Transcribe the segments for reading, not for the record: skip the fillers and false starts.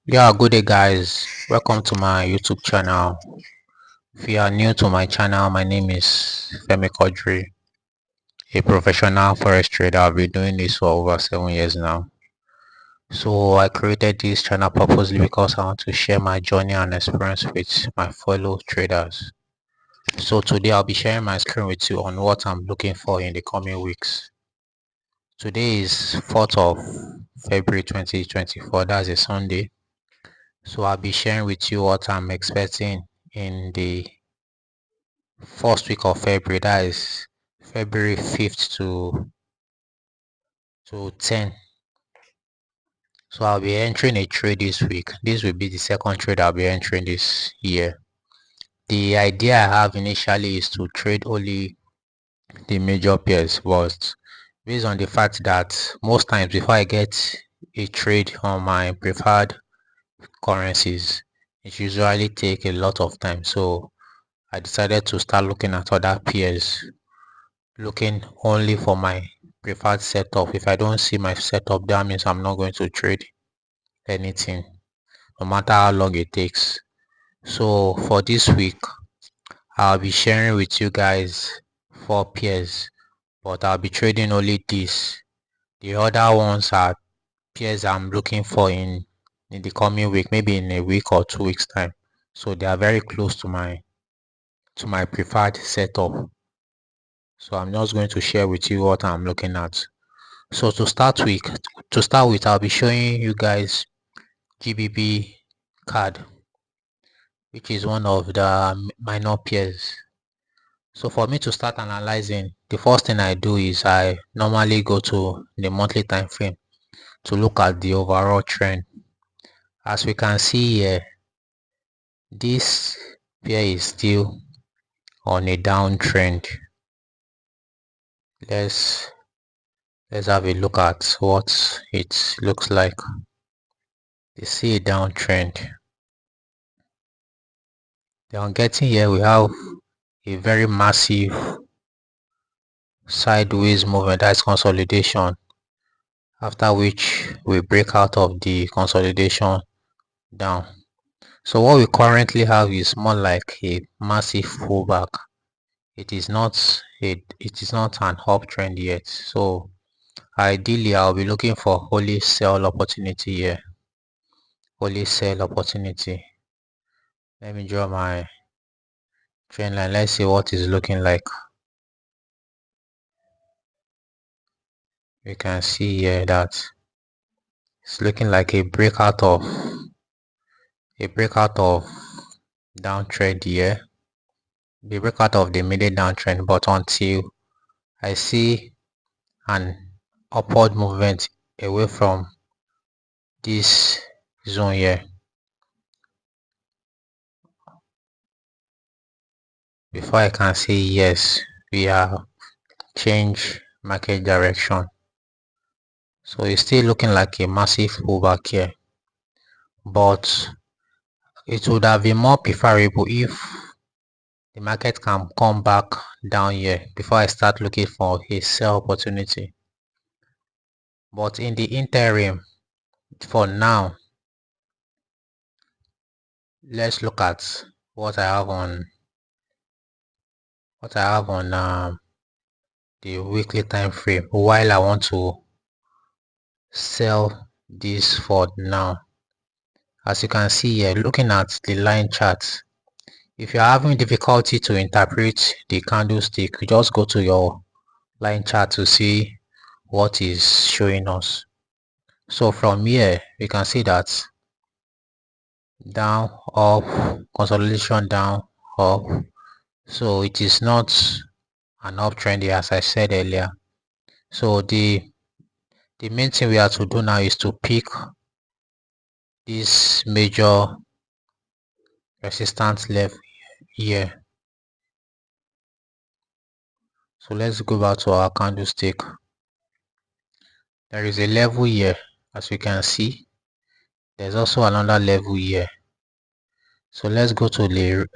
Yeah, good day guys. Welcome to my YouTube channel. If you are new to my channel, my name is Femi Kodri, a professional forex trader. I've been doing this for over 7 years now. So I created this channel purposely because I want to share my journey and experience with my fellow traders. So today I'll be sharing my screen with you on what I'm looking for in the coming weeks. Today is 4th of February 2024. That's a Sunday. So I'll be sharing with you what I'm expecting in the first week of February, that is February 5th to 10. So I'll be entering a trade this week. This will be the second trade I'll be entering this year. The idea I have initially is to trade only the major pairs, but based on the fact that most times before I get a trade on my preferred currencies, it usually take a lot of time. So I decided to start looking at other pairs, looking only for my preferred setup. If I don't see my setup, that means I'm not going to trade anything, no matter how long it takes. So for this week, I'll be sharing with you guys 4 pairs, but I'll be trading only this. The other ones are pairs I'm looking for in the coming week, maybe in a week or 2 weeks time. So they are very close to my preferred setup. So I'm just going to share with you what I'm looking at. So to start with, I'll be showing you guys GBPCAD, which is one of the minor pairs. So for me to start analyzing, the first thing I do is I normally go to the monthly time frame to look at the overall trend. As we can see here, this pair is still on a downtrend. Let's let's have a look at what it looks like. You see a downtrend. Then getting here, we have a very massive sideways movement, that's consolidation, after which we break out of the consolidation down. So what we currently have is more like a massive pullback. It is not an uptrend yet. So ideally I'll be looking for holy sell opportunity here. Holy sell opportunity. Let me draw my trend line. Let's see what it's looking like. We can see here that it's looking like a breakout of downtrend here, the breakout of the immediate downtrend, but until I see an upward movement away from this zone here, before I can say yes, we are change market direction. So it's still looking like a massive pullback here, but it would have been more preferable if the market can come back down here before I start looking for a sell opportunity. But in the interim, for now, let's look at what I have on the weekly time frame while I want to sell this for now. As you can see here, looking at the line chart, if you're having difficulty to interpret the candlestick, just go to your line chart to see what is showing us. So from here we can see that down, up, consolidation, down, up. So it is not an uptrend here, as I said earlier. So the main thing we have to do now is to pick this major resistance level here. So let's go back to our candlestick. There is a level here, as we can see. There's also another level here. So let's go to the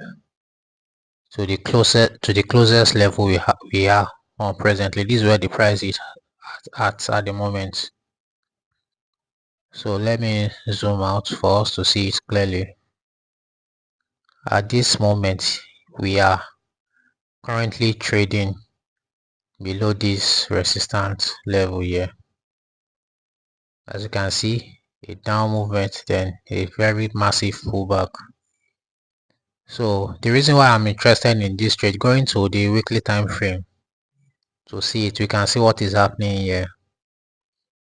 closest level we are on presently. This is where the price is at the moment. So let me zoom out for us to see it clearly. At this moment, we are currently trading below this resistance level here. As you can see, a down movement, then a very massive pullback. So the reason why I'm interested in this trade, going to the weekly time frame to see it, we can see what is happening here.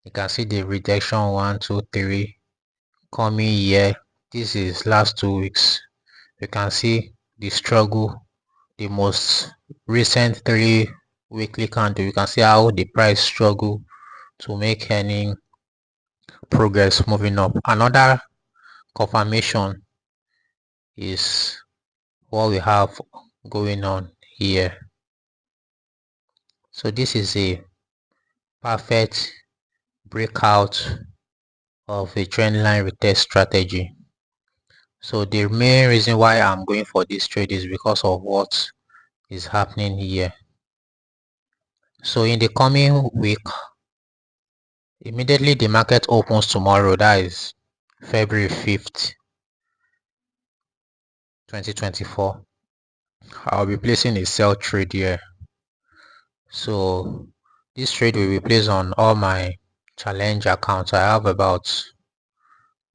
You can see the rejection 1, 2, 3 coming here. This is last 2 weeks. You can see the struggle, the most recent 3 weekly candle. You can see how the price struggle to make any progress moving up. Another confirmation is what we have going on here. So this is a perfect breakout of a trendline retest strategy. So the main reason why I'm going for this trade is because of what is happening here. So in the coming week, immediately the market opens tomorrow, that is February 5th, 2024. I'll be placing a sell trade here. So this trade will be placed on all my challenge accounts. I have about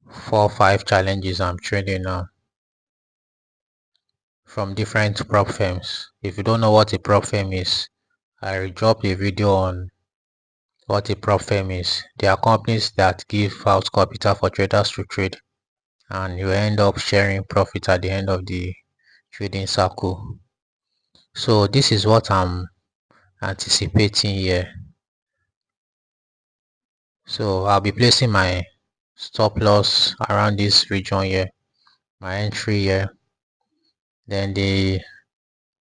4 or 5 challenges I'm trading now from different prop firms. If you don't know what a prop firm is, I dropped a video on what a prop firm is. They are companies that give out capital for traders to trade, and you end up sharing profit at the end of the trading cycle. So this is what I'm anticipating here. So I'll be placing my stop loss around this region here, my entry here. Then the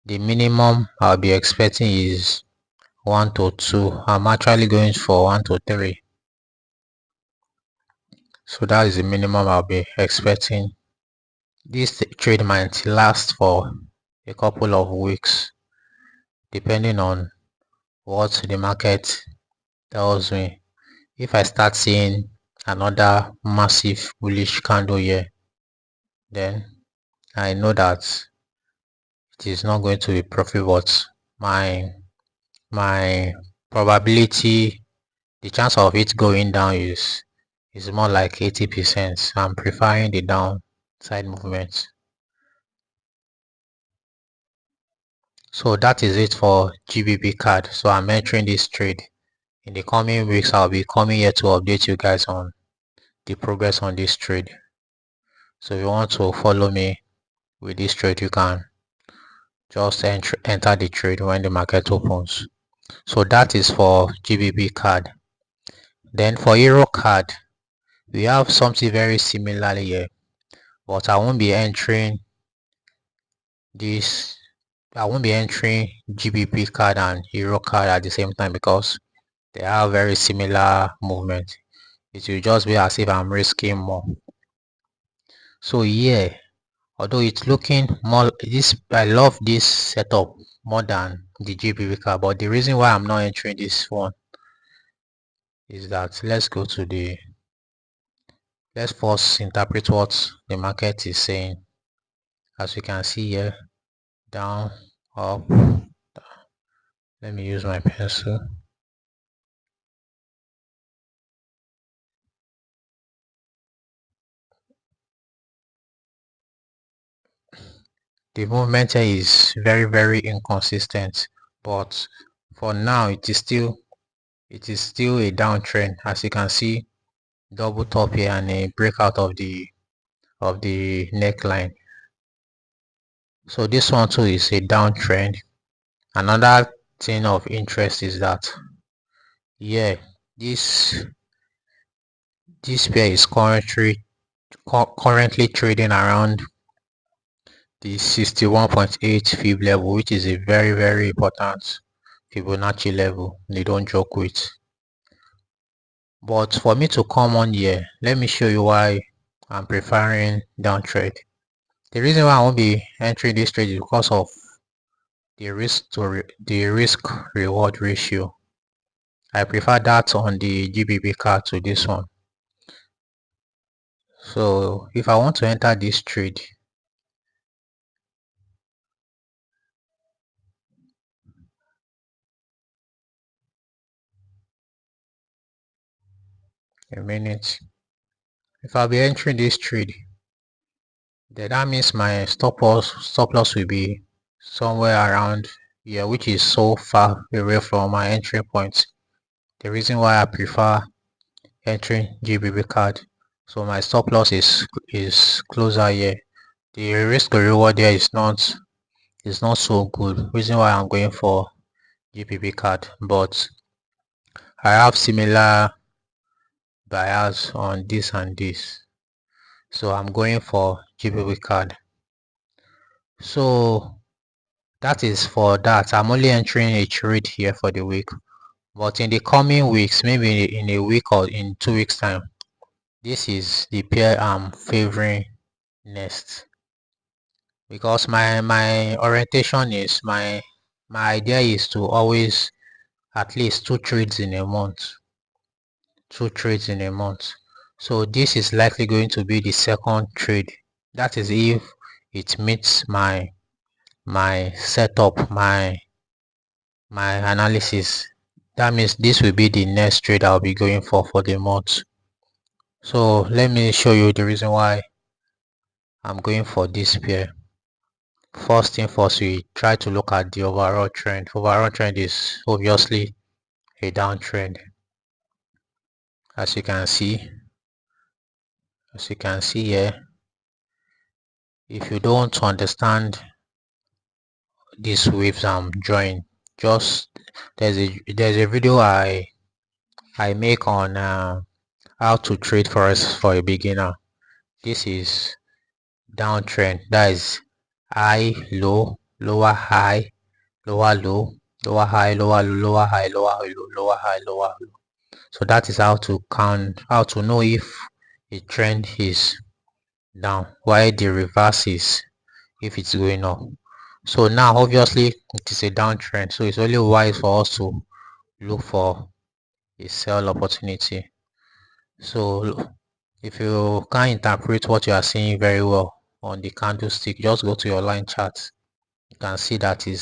minimum I'll be expecting is 1 to 2. I'm actually going for 1 to 3. So that is the minimum I'll be expecting. This trade might last for a couple of weeks depending on what the market tells me. If I start seeing another massive bullish candle here, then I know that it is not going to be profit, but my probability, the chance of it going down is more like 80%. I'm preferring the downside movement. So that is it for GBPCAD. So I'm entering this trade. In the coming weeks, I'll be coming here to update you guys on the progress on this trade. So if you want to follow me with this trade, you can just enter the trade when the market opens. So that is for GBPCAD. Then for EuroCAD, we have something very similar here, but I won't be entering this. I won't be entering GBPCAD and EuroCAD at the same time because they have very similar movement. It will just be as if I'm risking more. So yeah, although it's looking more this, I love this setup more than the GBP card, but the reason why I'm not entering this one is that let's first interpret what the market is saying. As you can see here, down, up. Let me use my pencil. The movement here is very inconsistent, but for now it is still a downtrend. As you can see, double top here and a breakout of the neckline. So this one too is a downtrend. Another thing of interest is that yeah, this this pair is currently trading around the 61.8 fib level, which is a very important Fibonacci level. They don't joke with. But for me to come on here, let me show you why I'm preferring downtrend. The reason why I won't be entering this trade is because of the risk reward ratio. I prefer that on the GBP card to this one. So if I want to enter this trade, a minute, if I'll be entering this trade, then that means my stop loss will be somewhere around here, which is so far away from my entry point. The reason why I prefer entering GBPCAD, so my stop loss is closer here. The risk to reward there is not so good. Reason why I'm going for GBPCAD, but I have similar bias on this and this, so I'm going for GBPCAD. So that is for that. I'm only entering a trade here for the week, but in the coming weeks, maybe in a week or in 2 weeks time, this is the pair I'm favoring next, because my orientation is my idea is to always at least two trades in a month. So this is likely going to be the second trade. That is if it meets my setup, my analysis. That means this will be the next trade I'll be going for the month. So let me show you the reason why I'm going for this pair. First thing first, we try to look at the overall trend. Overall trend is obviously a downtrend. As you can see, here, if you don't understand these waves I'm drawing, just there's a video I make on how to trade forex for a beginner. This is downtrend. That is high, low, lower high, lower low, lower high, lower low, lower high, lower low, lower high, lower low. So that is how to know if a trend is down, while the reverse is if it's going up. So now obviously it is a downtrend, so it's only wise for us to look for a sell opportunity. So if you can't interpret what you are seeing very well on the candlestick, just go to your line chart. You can see that it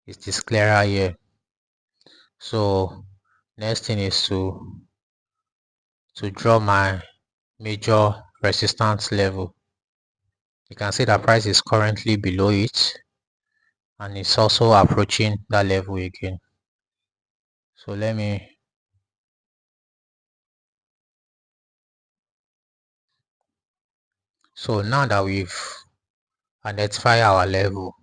is clearer here. So next thing is to draw my major resistance level. You can see the price is currently below it, and it's also approaching that level again. So so now that we've identified our level,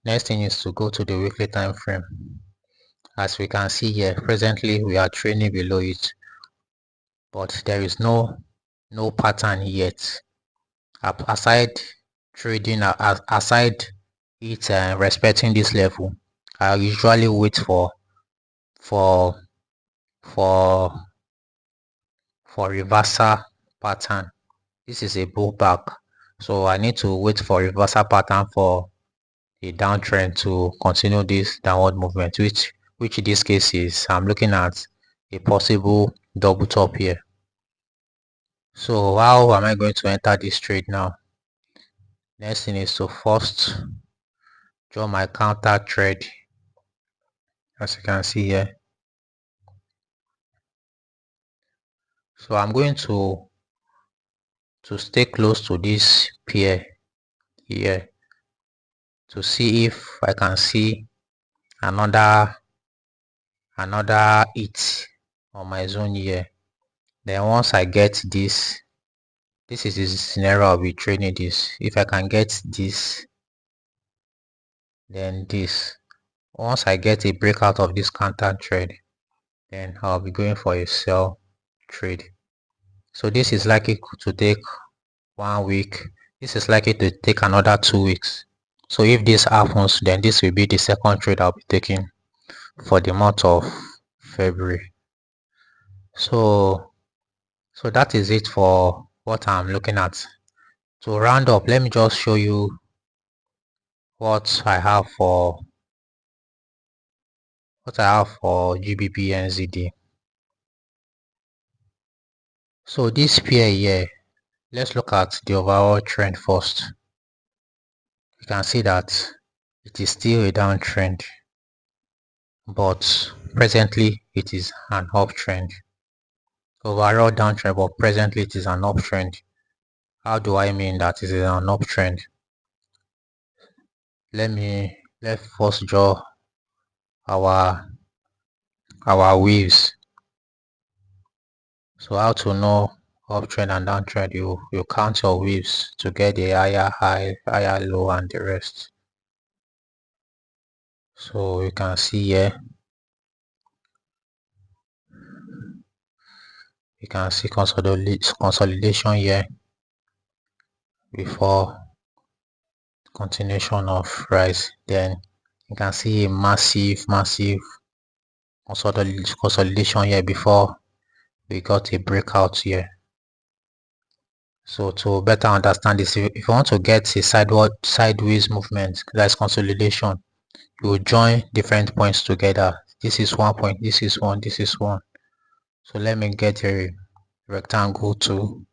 next thing is to go to the weekly time frame. As we can see here, presently we are trading below it, but there is no pattern yet. Aside aside it respecting this level, I usually wait for for for reversal pattern. This is a pullback, so I need to wait for reversal pattern for a downtrend to continue this downward movement, which in this case is I'm looking at a possible double top here. So how am I going to enter this trade now? Next thing is to first draw my counter trade, as you can see here. So I'm going to stay close to this pair here to see if I can see another hit on my zone here. Then once I get this is the scenario I'll be trading this. If I can get this, then this. Once I get a breakout of this counter trade, then I'll be going for a sell trade. So this is likely to take 1 week. This is likely to take another 2 weeks. So if this happens, then this will be the second trade I'll be taking for the month of February. So that is it for what I'm looking at. To round up, let me just show you what I have for GBP and ZD. So this pair here, Let's look at the overall trend first. You can see that it is still a downtrend, but presently it is an uptrend. Overall downtrend, but presently it is an uptrend. How do I mean that it is an uptrend? Let's first draw our waves. So how to know uptrend and downtrend? You count your waves to get the higher high, higher low, and the rest. So you can see here, you can see consolidation here before continuation of rise. Then you can see a massive consolidation here before we got a breakout here. So to better understand this, if you want to get a sideways movement, that's consolidation, you will join different points together. This is one point, this is one, this is one. So let me get a rectangle too.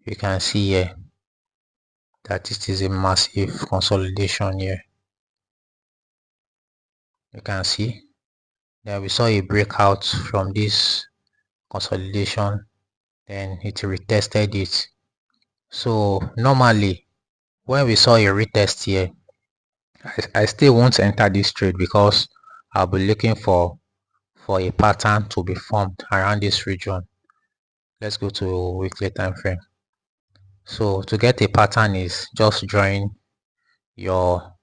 You can see here that this is a massive consolidation here. You can see that we saw a breakout from this consolidation, then it retested it. So normally when we saw a retest here, I still won't enter this trade because I'll be looking for a pattern to be formed around this region. Let's go to weekly time frame. So to get a pattern is just drawing your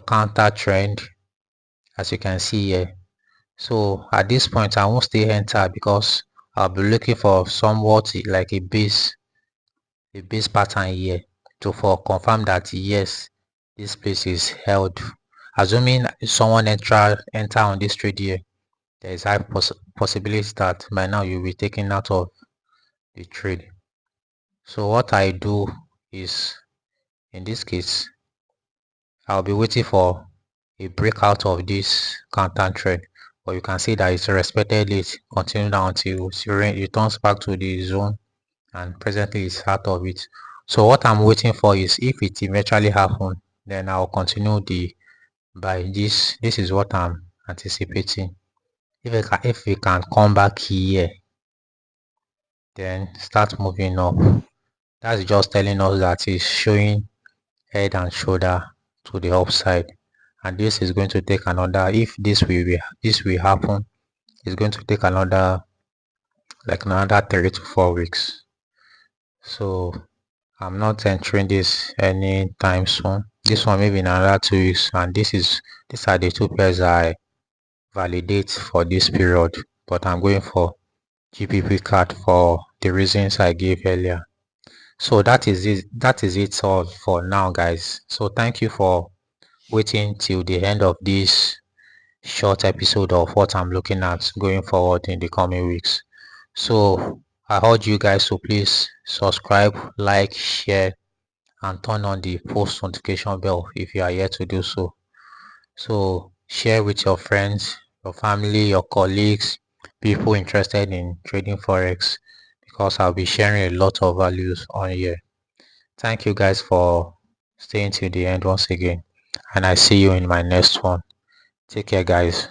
counter trend, as you can see here. So at this point I won't stay enter because I'll be looking for somewhat like a base pattern here to for confirm that yes, this place is held. Assuming someone enter on this trade here, there is high possibility that by now you'll be taken out of the trade. So what I do is, in this case, I'll be waiting for a breakout of this counter trend, but you can see that it's respected it, continue down until it returns back to the zone, and presently it's out of it. So what I'm waiting for is if it eventually happens, then I'll continue the buy. This is what I'm anticipating. If we can come back here, then start moving up. That's just telling us that it's showing head and shoulder to the upside, and this is going to take another, if this will happen, it's going to take another, like another 3 to 4 weeks. So I'm not entering this anytime soon. This one maybe in another 2 weeks, and these are the two pairs I validate for this period, but I'm going for GBPCAD for the reasons I gave earlier. So that is it all for now, guys. So thank you for waiting till the end of this short episode of what I'm looking at going forward in the coming weeks. So I urge you guys to please subscribe, like, share, and turn on the post notification bell if you are yet to do so. So share with your friends, your family, your colleagues, people interested in trading forex, because I'll be sharing a lot of values on here. Thank you guys for staying till the end once again, and I see you in my next one. Take care, guys.